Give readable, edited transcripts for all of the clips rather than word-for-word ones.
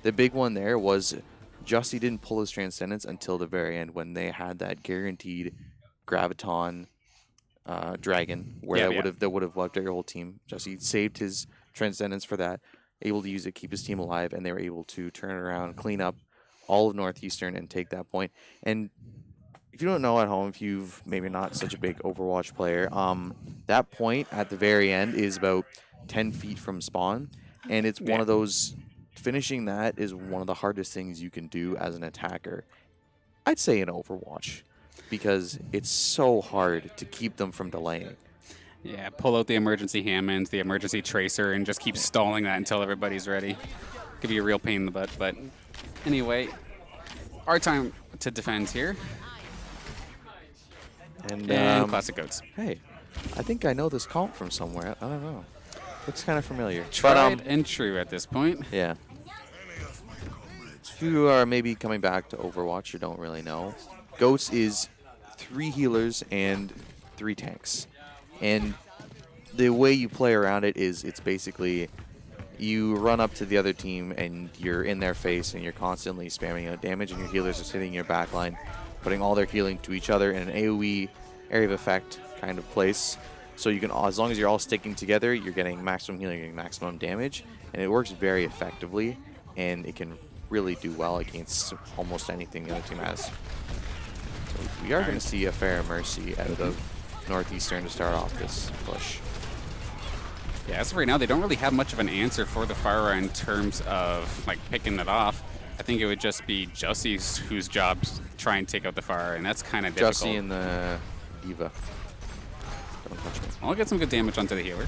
the big one there was Justy didn't pull his Transcendence until the very end when they had that guaranteed Graviton Dragon where that would have wiped out your whole team. Justy saved his Transcendence for that, able to use it, keep his team alive, and they were able to turn it around, clean up all of Northeastern, and take that point. And if you don't know at home, if you've maybe not such a big Overwatch player, that point at the very end is about 10 feet from spawn, and it's one of those. Finishing that is one of the hardest things you can do as an attacker. I'd say in Overwatch, because it's so hard to keep them from delaying. Yeah, pull out the emergency Hammond, the emergency Tracer, and just keep stalling that until everybody's ready. Could be a real pain in the butt, but anyway, our time to defend here. And Classic Goats. Hey, I think I know this comp from somewhere. I don't know. Looks kind of familiar. Tried and true at this point. Yeah. If you are maybe coming back to Overwatch, you don't really know. Goats is 3 healers and 3 tanks. And the way you play around it is it's basically you run up to the other team and you're in their face and you're constantly spamming out damage, and your healers are sitting in your back line, putting all their healing to each other in an AoE area of effect kind of place. So you can, as long as you're all sticking together, you're getting maximum healing, you're getting maximum damage, and it works very effectively, and it can really do well against almost anything the other team has. So we are going to see a fair mercy out of Northeastern to start off this push. Yeah, as of right now, they don't really have much of an answer for the Pharah in terms of like picking it off. I think it would just be Justy's whose job to try and take out the Pharah, and that's kind of difficult. Justy and the Diva. Don't touch me. I'll get some good damage onto the healer.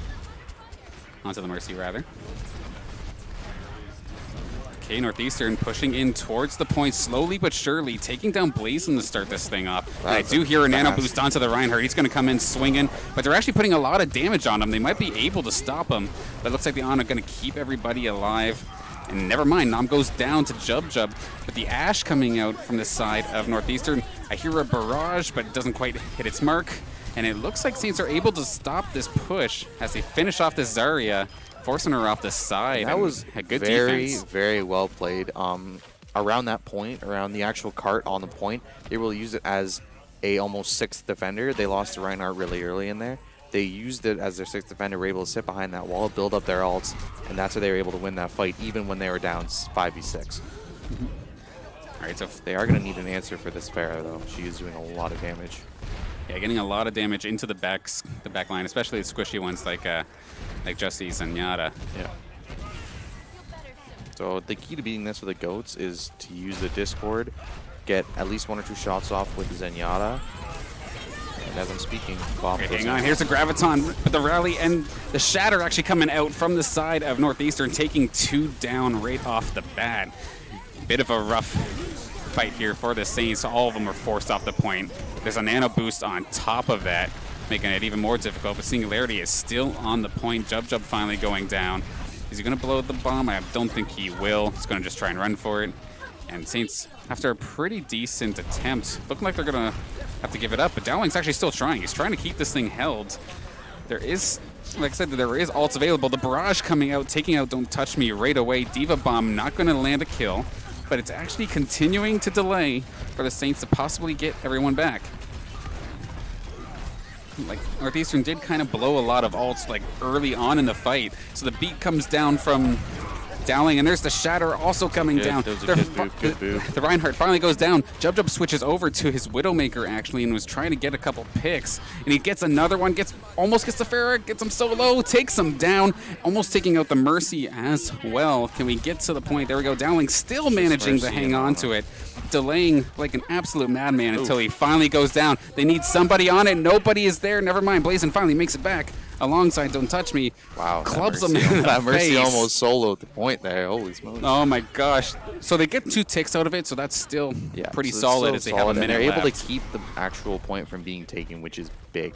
Onto the Mercy, rather. Okay, Northeastern pushing in towards the point slowly but surely, taking down Blazin to start this thing off. And I do hear a nano boost onto the Reinhardt. He's going to come in swinging, but they're actually putting a lot of damage on him. They might be able to stop him, but it looks like the Ana are going to keep everybody alive. And never mind, Nam goes down to Jub. But the Ashe coming out from the side of Northeastern. I hear a barrage, but it doesn't quite hit its mark. And it looks like Saints are able to stop this push as they finish off this Zarya, forcing her off the side. That was a good very, defense. very well played. Around that point, around the actual cart on the point, they will use it as a almost 6th defender. They lost to Reinhardt really early in there. They used it as their 6th defender, were able to sit behind that wall, build up their ults, and that's how they were able to win that fight, even when they were down 5v6. All right, so they are going to need an answer for this Pharah, though. She is doing a lot of damage. Yeah, getting a lot of damage into the back line, especially the squishy ones like Justy's and Yada. Yeah. So the key to beating this with the Goats is to use the Discord, get at least 1 or 2 shots off with Zenyatta. And as I'm speaking, Bomb. Okay, hang on. Here's a Graviton, but the rally and the Shatter actually coming out from the side of Northeastern, taking 2 down right off the bat. Bit of a rough fight here for the Saints. All of them are forced off the point. There's a nano boost on top of that, making it even more difficult, but Singularity is still on the point. Jub finally going down. Is he going to blow the bomb? I don't think he will. He's going to just try and run for it. And Saints, after a pretty decent attempt, looking like they're going to have to give it up, but Dowling's actually still trying. He's trying to keep this thing held. There is, like I said, there is ults available. The barrage coming out, taking out Don't Touch Me right away. Diva Bomb not going to land a kill, but it's actually continuing to delay for the Saints to possibly get everyone back. Like, Northeastern did kind of blow a lot of ults like early on in the fight, so the beat comes down from Dowling, and there's the Shatter also coming down. Good boop. The Reinhardt finally goes down. Jub switches over to his Widowmaker, actually, and was trying to get a couple picks. And he gets another one, almost gets the Pharah, gets him so low, takes him down, almost taking out the Mercy as well. Can we get to the point? There we go. Dowling still managing to hang on to it, delaying like an absolute madman until he finally goes down. They need somebody on it. Nobody is there. Never mind. Blazin finally makes it back alongside Don't Touch Me. Wow. Clubs him in the That Mercy face. almost soloed the point there. Holy smokes. Oh my gosh. So they get 2 ticks out of it, so that's still pretty solid as they have a minute and they're able left. to keep the actual point from being taken, which is big.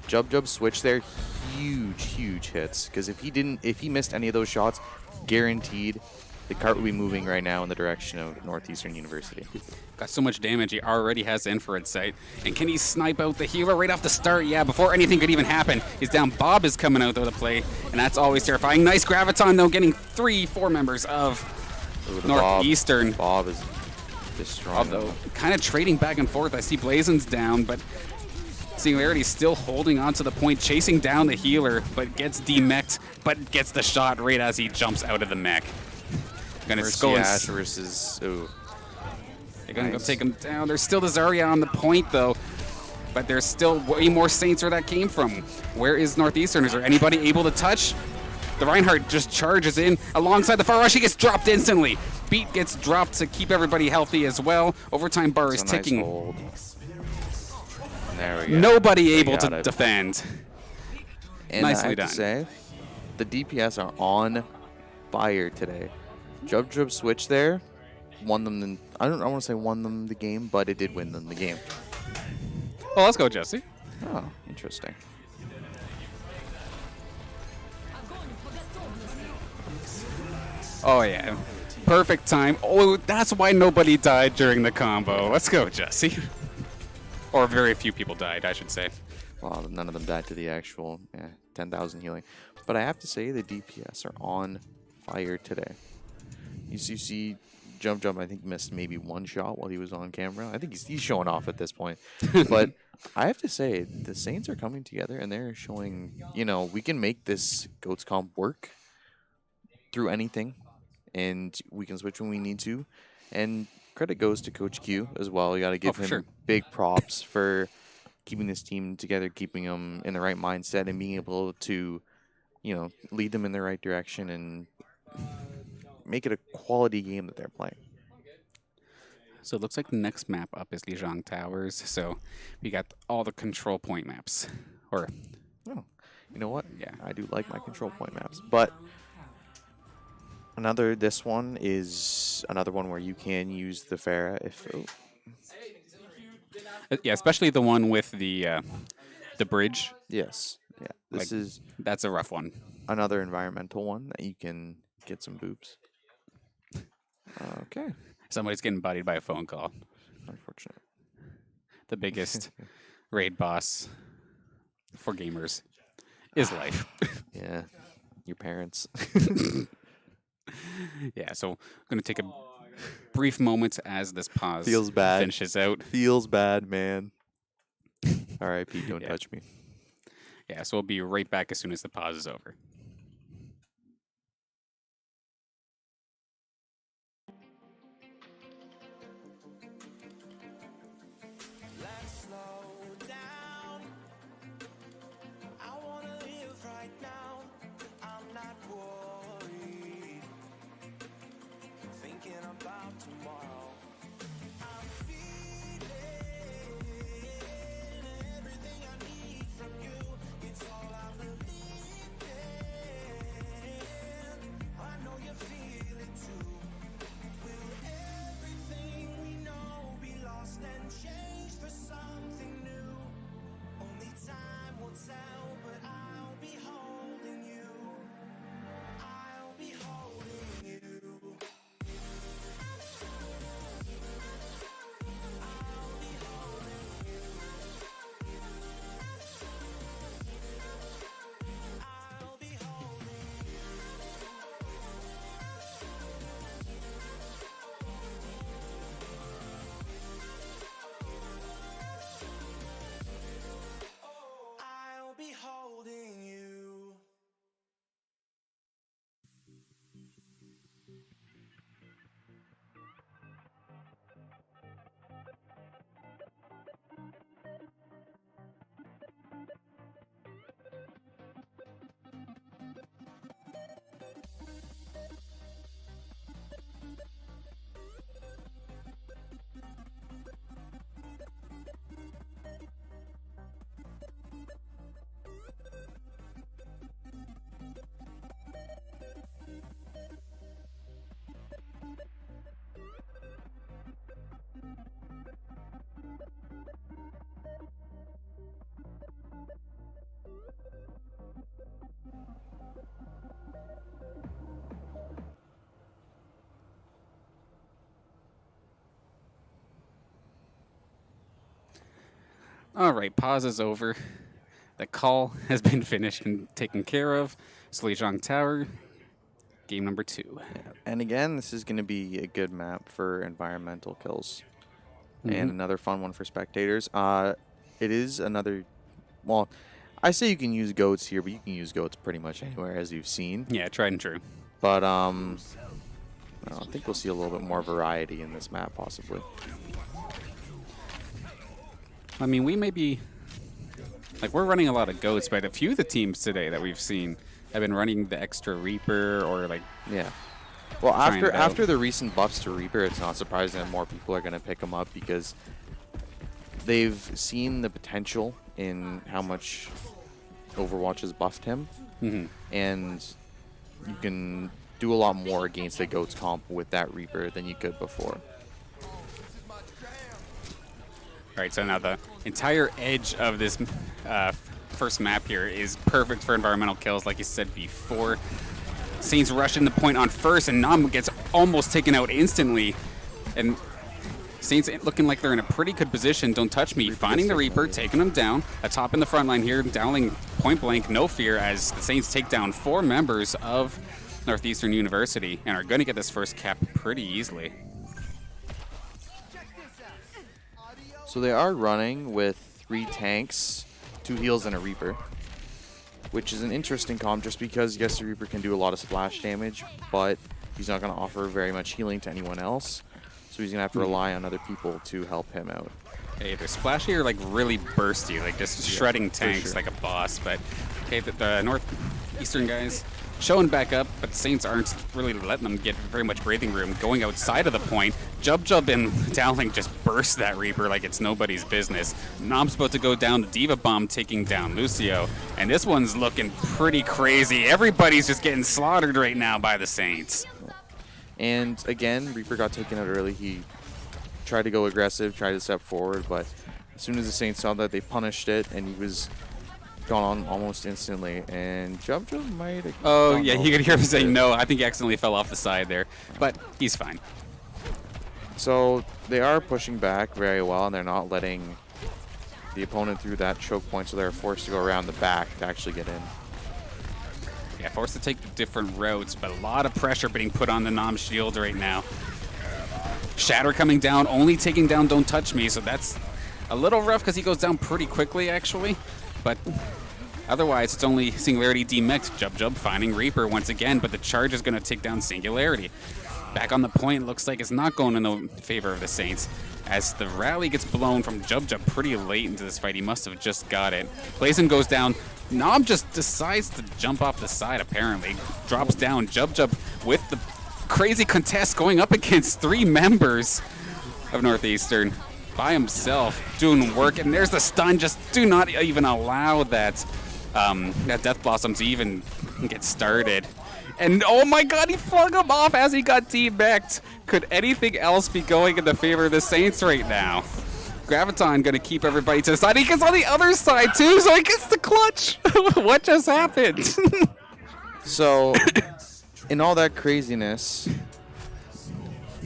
Jub switch there, huge hits. Because if he missed any of those shots, guaranteed the cart will be moving right now in the direction of Northeastern University. Got so much damage, he already has the infrared sight. And can he snipe out the healer right off the start? Yeah, before anything could even happen. He's down. Bob is coming out of the play, and that's always terrifying. Nice Graviton, though, getting 3-4 members of Ooh, the Northeastern, Bob is destroying although them. kind of trading back and forth. I see Blazen's down, but Singularity still holding on to the point, chasing down the healer, but gets demech'd, but gets the shot right as he jumps out of the mech. Gonna Mercy go and Ash versus... Ooh. they're gonna go take him down. There's still the Zarya on the point, though. But there's still way more Saints where that came from. Where is Northeastern? Is there anybody able to touch? The Reinhardt just charges in alongside the Far Rush. He gets dropped instantly. Beat gets dropped to keep everybody healthy as well. Overtime bar is ticking. Nice hold. There we go. Nobody able to defend. And Nicely I have done. to say, the DPS are on fire today. Jub switch there won them. I want to say won them the game, but it did win them the game. Well, let's go, Jesse. Oh, interesting. Oh, yeah. Perfect time. Oh, that's why nobody died during the combo. Let's go, Jesse. Or very few people died, I should say. Well, none of them died to the actual 10,000 healing. But I have to say the DPS are on fire today. You see Jump, I think, missed maybe one shot while he was on camera. I think he's showing off at this point. But I have to say, the Saints are coming together, and they're showing, we can make this GOATS comp work through anything, and we can switch when we need to. And credit goes to Coach Q as well. You got to give him big props for keeping this team together, keeping them in the right mindset, and being able to, lead them in the right direction and make it a quality game that they're playing. So it looks like the next map up is Lijiang Towers. So we got all the control point maps. Or, oh, you know what? Yeah, I do like my control point maps. But this one is another one where you can use the Pharah if... Oh. Yeah, especially the one with the bridge. Yes. Yeah. That's a rough one. Another environmental one that you can get some boobs. Okay. Somebody's getting bodied by a phone call. Unfortunate. The biggest raid boss for gamers is life. Yeah. Your parents. Yeah, so I'm going to take a brief moment as this pause finishes out. Feels bad, man. All right, Pete, don't touch me. Yeah, so we'll be right back as soon as the pause is over. All right, pause is over. The call has been finished and taken care of. So Lijiang Tower game number 2. And again, this is going to be a good map for environmental kills. And another fun one for spectators. It is another, well, I say you can use goats here, but you can use goats pretty much anywhere, as you've seen. Yeah, tried and true. But I think we'll see a little bit more variety in this map, possibly. I mean, we may be, like, we're running a lot of goats, but a few of the teams today that we've seen have been running the extra Reaper or, like... Yeah. Well, after the recent buffs to Reaper, it's not surprising that more people are going to pick him up because they've seen the potential in how much Overwatch has buffed him. And you can do a lot more against the Goats comp with that Reaper than you could before. All right, so now the entire edge of this first map here is perfect for environmental kills, like you said before. Saints rush in the point on first, and Nam gets almost taken out instantly. And Saints looking like they're in a pretty good position. Don't touch me. Finding the Reaper, taking him down. Atop in the front line here, downing point blank, no fear, as the Saints take down 4 members of Northeastern University and are going to get this first cap pretty easily. So they are running with 3 tanks, 2 heals, and a Reaper, which is an interesting comp just because, yes, the Reaper can do a lot of splash damage, but he's not going to offer very much healing to anyone else. So he's going to have to rely on other people to help him out. Hey, they're splashy or like really bursty, like just shredding tanks like a boss. But okay, the Northeastern guys showing back up, but Saints aren't really letting them get very much breathing room. Going outside of the point, Jub and Dowling just burst that Reaper like it's nobody's business. Nom's about to go down, the Diva Bomb taking down Lucio, and this one's looking pretty crazy. Everybody's just getting slaughtered right now by the Saints. And again, Reaper got taken out early. He tried to go aggressive, tried to step forward, but as soon as the Saints saw that, they punished it, and he was gone almost instantly. And Jub might have... Oh, yeah, you could hear him saying no. I think he accidentally fell off the side there, but he's fine. So they are pushing back very well, and they're not letting the opponent through that choke point, so they're forced to go around the back to actually get in. Yeah, forced to take different routes, but a lot of pressure being put on the Nom shield right now. Shatter coming down, only taking down Don't Touch Me, so that's a little rough because he goes down pretty quickly, actually. But otherwise, it's only Singularity demexed. Jub finding Reaper once again, but the charge is going to take down Singularity. Back on the point, looks like it's not going in the favor of the Saints, as the rally gets blown from Jub pretty late into this fight. He must have just got it. Blazin goes down. Nom just decides to jump off the side, apparently. Drops down. Jub with the crazy contest going up against 3 members of Northeastern by himself, doing work. And there's the stun. Just do not even allow that, that Death Blossom to even get started. And oh my god, he flung him off as he got demexed. Could anything else be going in the favor of the Saints right now? Graviton gonna keep everybody to the side. He gets on the other side too, so he gets the clutch. What just happened? So, in all that craziness,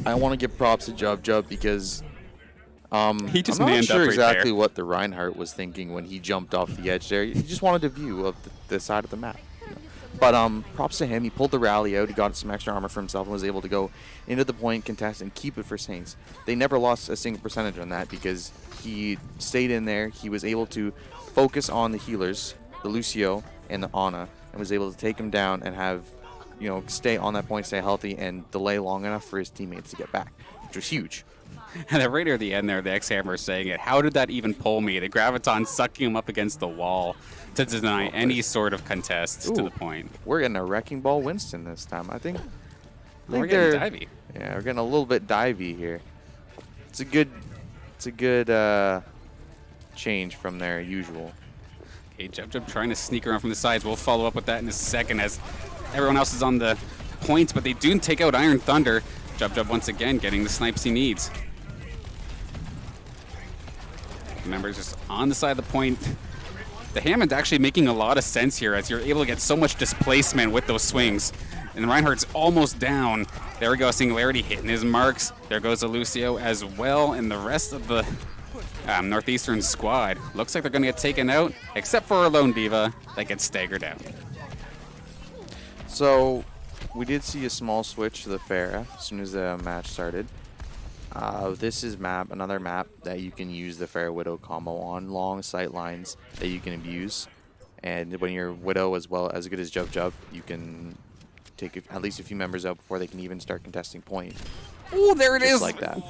I want to give props to Jub because he just I'm not manned sure up exactly right what the Reinhardt was thinking when he jumped off the edge there. He just wanted a view of the side of the map. But props to him. He pulled the rally out. He got some extra armor for himself and was able to go into the point, contest, and keep it for Saints. They never lost a single percentage on that because he stayed in there. He was able to focus on the healers, the Lucio and the Ana, and was able to take him down and have, you know, stay on that point, stay healthy, and delay long enough for his teammates to get back, which was huge. And then right near the end there, the X-Hammer is saying it. How did that even pull me? The Graviton sucking him up against the wall to deny any sort of contest to the point. We're getting a Wrecking Ball Winston this time. I think we're getting divey. Yeah, we're getting a little bit divey here. It's a good change from their usual. Okay, Jub trying to sneak around from the sides. We'll follow up with that in a second as everyone else is on the points, but they do take out Iron Thunder. Jub once again getting the snipes he needs. Remember, just on the side of the point. The Hammond actually making a lot of sense here as you're able to get so much displacement with those swings. And Reinhardt's almost down. There we go, Singularity hitting his marks. There goes a Lucio as well, and the rest of the Northeastern squad. Looks like they're going to get taken out, except for our lone Diva that gets staggered out. So, we did see a small switch to the Pharah as soon as the match started. This is another map that you can use the Pharah Widow combo on, long sight lines that you can abuse. And when you're Widow as good as Jub Jub, you can take at least a few members out before they can even start contesting point. Oh, there it is! Just like that.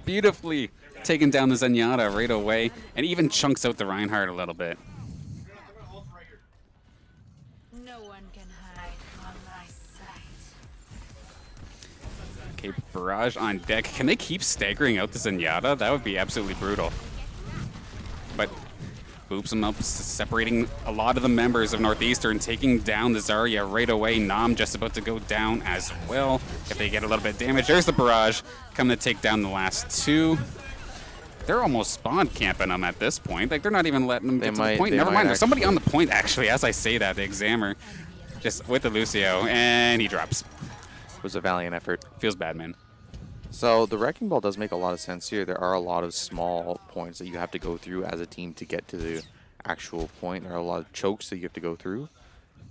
Beautifully taking down the Zenyatta right away, and even chunks out the Reinhardt a little bit. No one can hide from my sight. Okay, barrage on deck. Can they keep staggering out the Zenyatta? That would be absolutely brutal. But boops him up, separating a lot of the members of Northeastern, taking down the Zarya right away. Nam just about to go down as well. If they get a little bit of damage, there's the barrage coming to take down the last two. They're almost spawn camping them at this point. Like, they're not even letting them get to the point. Never mind, there's somebody on the point, actually, as I say that, the Examiner, just with the Lucio, and he drops. It was a valiant effort. Feels bad, man. So the Wrecking Ball does make a lot of sense here. There are a lot of small points that you have to go through as a team to get to the actual point. There are a lot of chokes that you have to go through.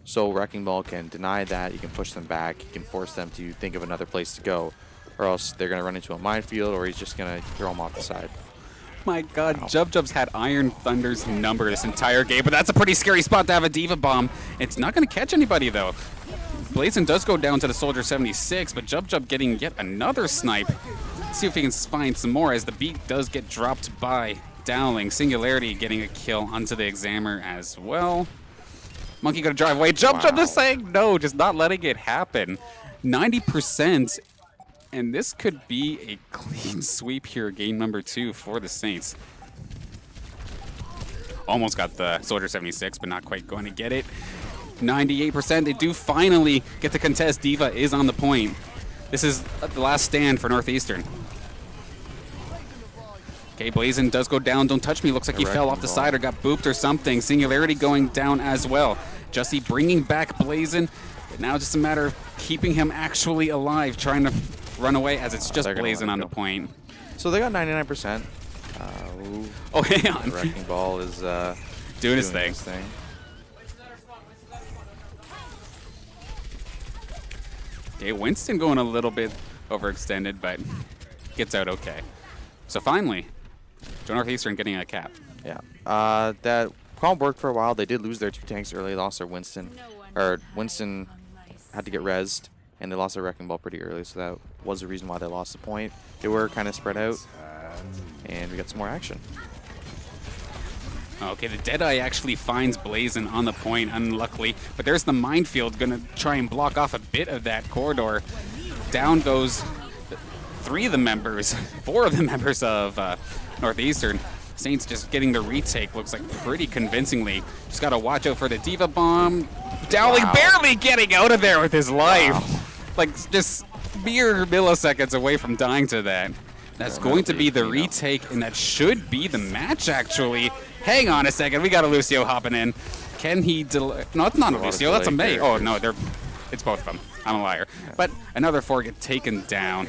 So Wrecking Ball can deny that. You can push them back. You can force them to think of another place to go. Or else they're going to run into a minefield, or he's just going to throw them off the side. My God, wow. Jub Jub's had Iron Thunder's number this entire game, but that's a pretty scary spot to have a Diva Bomb. It's not going to catch anybody, though. Blazin does go down to the Soldier 76, but Jub Jub getting yet another snipe. Let's see if he can find some more, as the beat does get dropped by Dowling. Singularity getting a kill onto the Examiner as well. Monkey gonna drive away. Jub Jub just saying no, just not letting it happen. 90%, and this could be a clean sweep here, game number 2 for the Saints. Almost got the Soldier 76, but not quite going to get it. 98%. They do finally get the contest. Diva is on the point. This is the last stand for Northeastern. Okay, Blazin does go down. Don't touch me. Looks like he fell off the side or got booped or something. Singularity going down as well. Jussie bringing back Blazin. But now just a matter of keeping him actually alive, trying to run away, as it's just Blazin on the point. So they got 99%. Oh, hang on. The Wrecking Ball is doing his thing. Okay, Winston going a little bit overextended, but gets out okay. So finally, Northeastern getting a cap. Yeah. That comp worked for a while. They did lose their 2 tanks early. They lost their Winston. Or Winston had to get rezzed, and they lost their Wrecking Ball pretty early, so that was the reason why they lost the point. They were kind of spread out, and we got some more action. Okay, the Deadeye actually finds Blazin on the point, unluckily. But there's the minefield, going to try and block off a bit of that corridor. Down goes 4 of the members of Northeastern. Saints just getting the retake, looks like pretty convincingly. Just got to watch out for the Diva Bomb. Dowling barely getting out of there with his life. Wow. Like, just mere milliseconds away from dying to that. That's going to be the retake, and that should be the match, actually. Hang on a second. We got a Lucio hopping in. Can he delay? No, it's not a Lucio. That's a May. Oh, no. It's both of them. I'm a liar. But another 4 get taken down.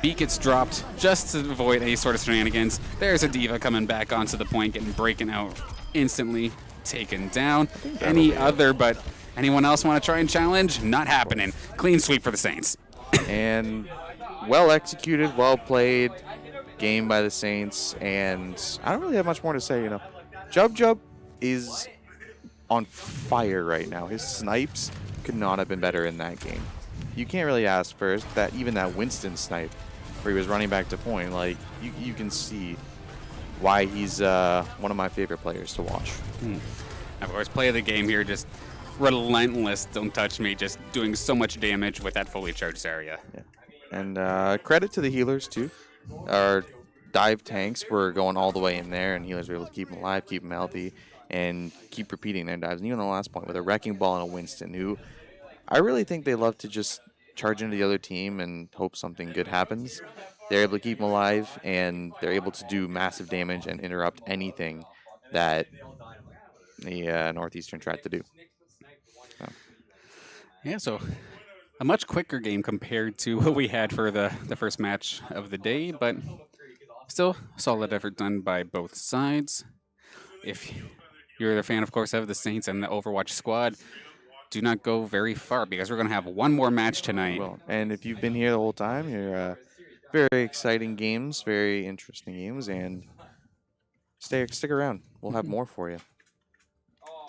Beat gets dropped just to avoid any sort of shenanigans. There's a Diva coming back onto the point, getting breaking out instantly. Taken down. Any other, but anyone else want to try and challenge? Not happening. Clean sweep for the Saints. And well executed, well played game by the Saints, and I don't really have much more to say. Jub Jub is on fire right now. His snipes could not have been better in that game. You can't really ask for that. Even that Winston snipe, where he was running back to point, like you can see why he's one of my favorite players to watch. Of course, play of the game here, just relentless. Don't touch me. Just doing so much damage with that fully charged area. Yeah. And credit to the healers too. Our dive tanks were going all the way in there, and healers were able to keep them alive, keep them healthy, and keep repeating their dives. And even on the last point with a Wrecking Ball and a Winston, who I really think they love to just charge into the other team and hope something good happens. They're able to keep them alive, and they're able to do massive damage and interrupt anything that the Northeastern tried to do. Yeah, so a much quicker game compared to what we had for the first match of the day, but still solid effort done by both sides. If you're a fan, of course, of the Saints and the Overwatch squad, do not go very far because we're going to have one more match tonight. Well, and if you've been here the whole time, you're very exciting games, very interesting games, and stick around. We'll have more for you.